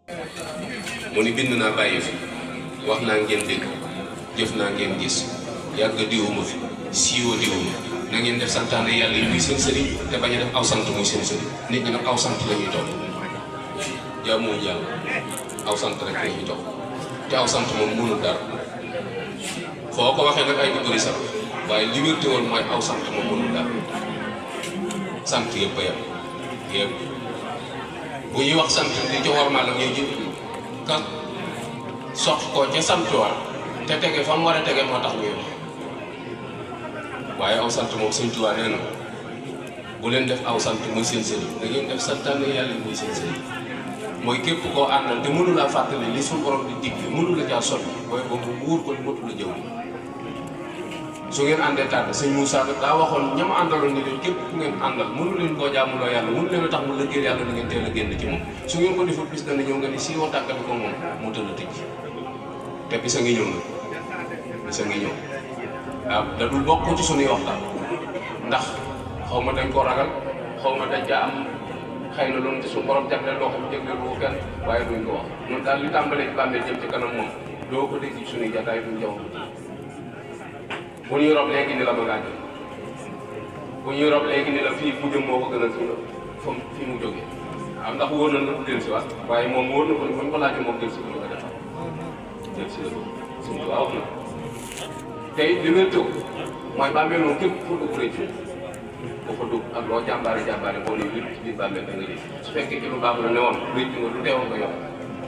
mu ni bind naa bàyyi fi wax naa ngeen dégg jëf naa ngeen gis yàgg diwuma fi siiwa diwuma na ngeen def santaane yàlla yi muy seen sëriñ te bañ a def aw sant muy seen sëriñ. nit ñi nag aw sant la ñuy topp jaamu yàlla aw sant rek la ñuy topp te aw sant moom mënul dara foo ko waxee nag ay duguri sax waaye li wér te woon mooy aw sant moom mënul dara sant yëpp a yem yëpp bu ñuy wax sant di ci war maa la ñuy jël ka sox ko ca sant war te tege fa mu war a tege moo tax ñuy wax waaye aw sant moom Sëñ Tuubaa nee na bu leen def aw sant muy seen sëriñ da ngeen def santaane yàlla muy seen sëriñ mooy képp koo àndal te mënu laa fàttali li suñu borom di digg mënu la caa sotti booy boobu wóor ko motu la jëw su ngeen àndee tànn sëñ Moussa daa waxoon ñam àndaloon ni leen képp ku ngeen àndal mënu leen koo jaamuloo yàlla mënu leen a tax mu lëggéey yàlla na ngeen teel a génn ci moom su ngeen ko deful bis dana ñëw nga ni siiwoo tàggati ko moom mu tëdd tëj te bisa ngi ñëw nag bisa ngi ñëw waaw da dul bokk ci suñuy waxtaan ndax xaw ma dañ ko ragal xaw ma dañ caa am xëy na loolu ci suñu borom jagleel loo xam ne jagleel ko kenn waaye duñ ko wax ñun daal li tàmbalee ci bàmmeel jëm ci kanam moom doo ko dégg ci suñuy jataay duñ jaw bu ñuy rob léegi ni la ma ngaa jëm bu ñuy rob léegi ni la fii mu jëm moo ko gën a fi mu jógee waaw ndax wóor na du del si waat waaye moom wóor na ko ni buñ ko laajee moom del si ko ñu ko defal del si la ko suñu tubaab wax na tey li wér tëw mooy bàmmeel moom képp fu dugg rëcc boo fa dugg ak loo jàmbaare jàmbaare boo nee ci biir bàmmeel da nga jëf su fekkee ci lu baax la newoon rëcc nga lu teewoon nga yokk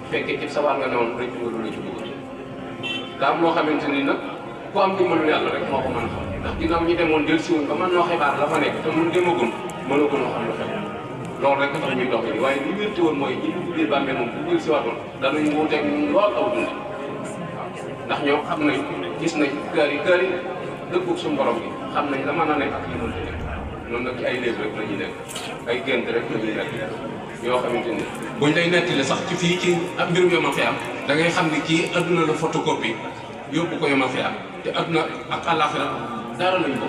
su fekkee ci sabar nga newoon rëcc nga lu la ci dugg daa am loo xamante ni nag ku am dimbalu yàlla rek moo ko mën a xam ndax ginnaaw ñi demoon del siwuñ ba mën noo xibaar la fa nekk te mun demagum mënagum a xam lu xew loolu rek tax ñuy dox ni waaye li wérti woon mooy ñi dugg biir bàmmeel moom bu del siwaatoon danañ wuuteeg lool aw dund ndax ñoom xam nañ gis nañ kër yi dëppug suñu borom bi xam nañ la mën a nekk ak li mënta nekk noonu nag ci ay léeb rek la ñuy nekk ay gént rek la ñuy nekk yoo xamante ni buñ lay nettali sax ci fii ci ab mbirum yoo ma fi am da ngay xam ni kii adduna la photocopie yóbbu ko yoo ma fi am te adduna ak àllaaxira dara lañ ko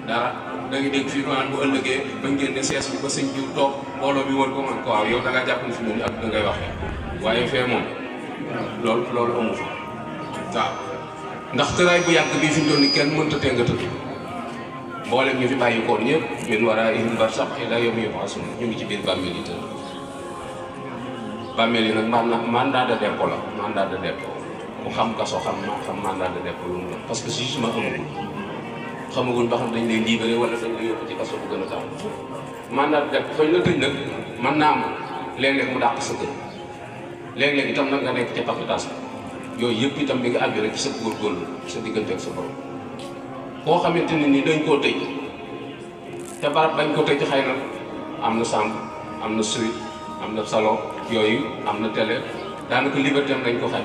dara da ngay dégg fii maanaam bu ëllëgee bañ génne sees bi ba sëñ jiw toog mbooloo bi wër ko man ko waaw yow da ngaa jàpp ni fi mu ne adduna ngay waxee waaye fee moom loolu amu fa waaw ndax tëraay bu yàgg bii fi ñu doon ni kenn mënta tee nga tëdd mboolem ñu fi bàyyi koon ñëpp min waraa'ihim barzakhun ilaa yawmi yub'asuun ñu ngi ci biir bàmmeel yi tëdd bàmmeel yi nag mandat de dépôt la mandat de dépôt ku xam kaso xam mandat de dépôt lu mu la parce que jugement xamagul ba xam dañ lay libéré wala dañ lay yóbbu ci kaso bu gën a gaaw mandat de dépôt fañ la tëj nag mën naa am léeg-léeg mu dàq sa kër léeg-léeg itam nag nga nekk ca paquetage yooyu yëpp itam mi ngi àgg rek ci sa góorgóorlu sa diggante ak sa borom koo xamante ne ni dañ koo tëj te barab bañ ko tëj xëy na am na chambre am na suite am na salon yooyu am na télé daanaka liberté am dañ ko xañ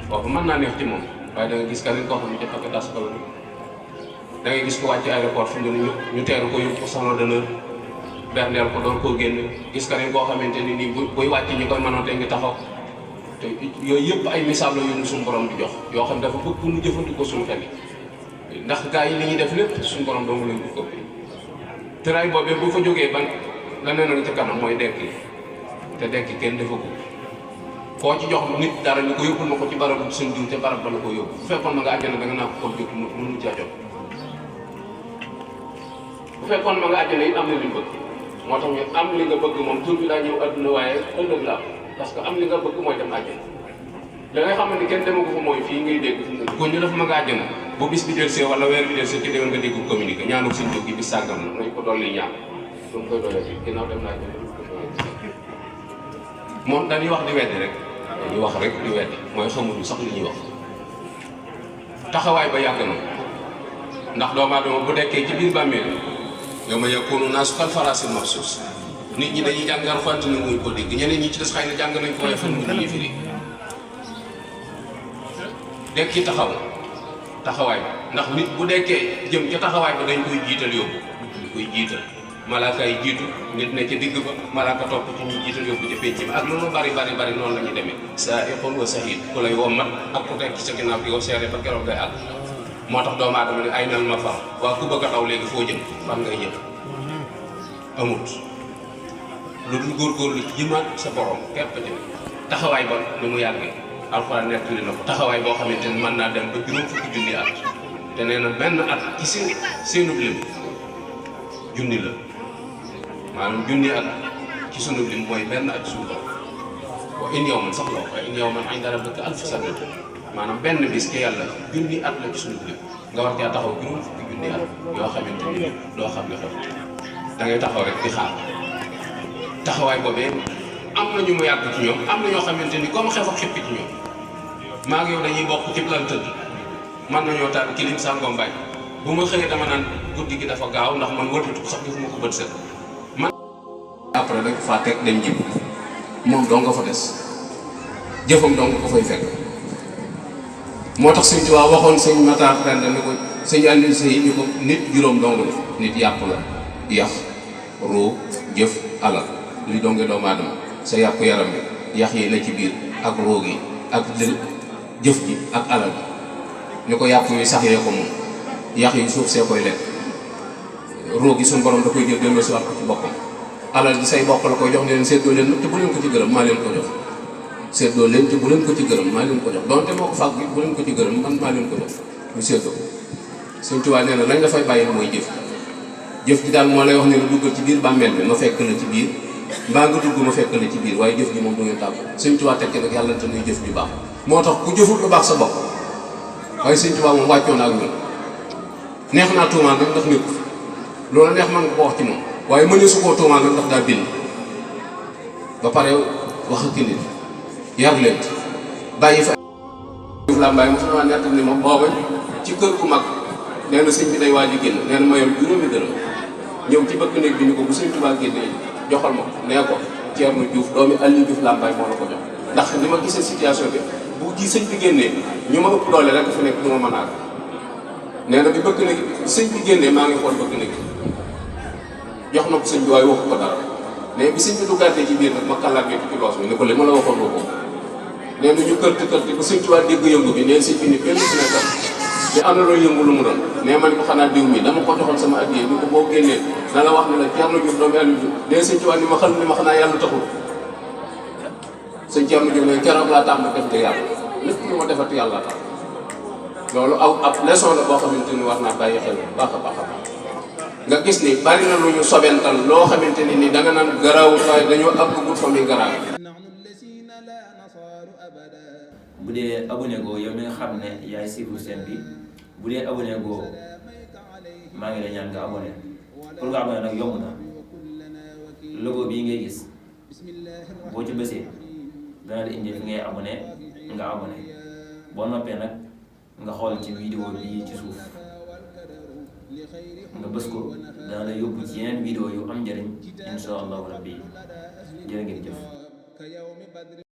kooku mën naa neex ci moom waaye da nga gis keneen koo xam ne ca paquetage bala da ngay gis ko wàcc aéroport fi mu ne ñu teeru ko yóbbu ko salon d'honneur berndeel ko doon koo génn gis keneen koo xamante ni nii buy wàcc ñu koy mënoon te ngi taxaw te yooyu yëpp ay misaal la yu ñu suñu borom di jox yoo xam dafa bëgg nu jëfandikoo suñu xel yi ndax gars yi li ñuy def lépp suñu borom dong leen ko ëpp tëraay boobee bu fa jógee ban la nee na nga ca kanam mooy dekki te dekki kenn dafa ko koo ci jox nit dara ñu ko yóbbul ma ko ci barabu suñ diw te barab ba la ko yóbbu bu fekkoon ma nga àjjana da nga naa ko jot mënu caa jot bu fekkoon ma nga àjjana it am na li mu bëgg moo tax ñu am li nga bëgg moom tur bi daa ñëw adduna waaye ëllëg la parce que am li nga bëgg mooy dem àjjana da ngay xam ne kenn demagu fa mooy fii ngay dégg ko ñu def ma nga àjjana bu bis bi delsee wala weer bi delsee ci déwén nga dégg communiqué ñaanu suñ jóg gi bis sàggam na nañ ko dolli ñaan lu mu koy dolee fii ginnaaw dem naa àjjana moom dañuy wax di weddi rek dañuy wax rek di weddi mooy xamuñu sax li ñuy wax taxawaay ba yàgg na ndax doomu aadama bu dekkee ci biir bàmmeel yawma yakuunu naasu kal faraasil mabsuus nit ñi dañuy jàngal fant ni muñ ko dégg ñeneen ñi ci des xëy na jàng nañ ko waaye fan mu ñuy firi dekk ci taxawaay ba ndax nit bu dekkee jëm ca taxawaay ba dañ koy jiital yóbbu dañ koy jiital malaaka yi jiitu nit ne ca digg ba malaaka topp ci ñu jiital yóbbu ca pénc bi ak loolu bari noonu la ñuy demee saa'iqun wa shahiid ku lay wommat ak ku tekk ci sa ginnaaw di ko seere ba keroog ngay àgg moo tax doomu aadama ne ay nal ma far waa ku bëgg a daw léegi foo jëm fan ngay jëm amut lu dul góorgóorlu ci jëmaat sa borom képp jëm taxawaay ba ni mu yàggee alxuraan nettali na ko taxawaay boo xamante ni mën naa dem ba juróom fukki junni at te nee na benn at ci seenub lim junni la maanaam junni at ci sunu lim mooy benn at suñu borom wa in yawman sax la wa in yawman inda rabbika alfu sanatin maanaam benn bis ci yàlla junni at la ci sunu lim nga war caa taxaw juróom fukki junni at yoo xamante ni doo xam ne xew da ngay taxaw rek di xaar taxawaay boobee am na ñu mu yàgg ci ñoom am na ñoo xamante ni comme xef ak xippi ci ñoom maa ngi yow dañuy bokk ci plan tëdd man nañoo taal kilim sàngoo mbaay bu ma xëyee dama naan guddi gi dafa gaaw ndax man wëlbatu sax defuma ko bët set man après rek faa teg dem jib moom dong nga fa des jëfam dong ko fay fekk moo tax sëñ Tuubaa waxoon sëñ Matar Penda ni ko sëñ Aliou Seye ni ko nit juróom dong la nit yàpp la yax ruu jëf alal luy donge doomu aadama sa yàpp yaram bi yax yi na ci biir ak ruu gi ak jëf ji ak alal bi ni ko yàpp wi sax yee ko moom yax yi suuf see koy lekk ruu gi suñu borom da koy jël delloo si waat ko ci boppam alal ji say bokk la koy jox ne leen seddoo leen te bu leen ko ci gërëm maa leen ko jox seddoo leen te bu leen ko ci gërëm maa leen ko jox donte moo ko fàgg bi bu leen ko ci gërëm man maa leen ko jox ñu seddoo Sëñ Tuubaa nee na lañ la fay bàyyi mooy jëf jëf ji daal moo lay wax ne la duggal ci biir bàmmeel bi ma fekk la ci biir mbaa nga dugg ma fekk la ci biir waaye jëf ji moom du ngeen tàggu Sëñ Tuubaa tekki nag yàlla te muy jëf ju baax moo tax ku jëfut lu baax sa bopp waaye Sëñ Tuubaa moom wàccoon ak ñun neex naa tuumaal nag ndax nit loolu neex man nga ko wax ci moom waaye mënee su koo tuumaal nag ndax daa bind ba pare wax ak nit yar leen bàyyi fa Juuf Làmbaay mo sama nett ni ma booba ci kër gu mag nee na sëñ bi day waaj a génn nee na ma yor juróomi dërëm ñëw ci bëkk néeg bi ni ko bu Sëñ Tuubaa génnee joxal ma ko nee ko Ceerno Juuf doomi Aliou Juuf Làmbaay moo la ko jox ndax ni ma gisee situation bi bu ci sëñ bi génnee ñu ma ëpp doole rek fa nekk du ma mën a nee na bi bëkk néeg sëñ bi génnee maa ngi xool bëkk néeg jox na ko sëñ bi waaye waxu ko dara mais bi sëñ bi du gàttee ci biir nag ma kàllaat bi ci loos bi ni ko li ma la waxoon ko nee na ñu kërti kërti ba Sëñ Tuubaa dégg yëngu bi neen sëñ bi ni benn si nekkal li am na loolu yëngu lu mu doon mais man ko xanaa diw mi dama ko joxoon sama addiyee ni ko boo génnee na la wax ne la Ceerno Juuf doomu Aliou Juuf nee Sëñ Tuubaa ni ma xam ni ma xanaa yàlla taxul sëñ Ceerno Juuf ne keroog laa tax ma def te yàlla lépp lu ma defati yàlla tax loolu ab leçon la boo xamante ni war naa bàyyi xel baax a baax a baax nga gis ni bari na lu ñu sobental loo xamante ni da nga naan garaawul waaye dañoo ab gudd fa muy garaaw. bu dee abonné goo yow mi nga xam ne yaay suivre chaîne bi bu dee abonné goo maa ngi lay ñaan nga abonné pour nga abonné nag yomb na logo bii ngay gis boo ci bësee dana la indi fi ngay abonné nga abonné boo noppee nag nga xool ci vidéo bii ci suuf nga bës ko dana la yóbbu ci yeneen vidéo yu am njëriñ insha allahu rabbi jërë ngeen jëf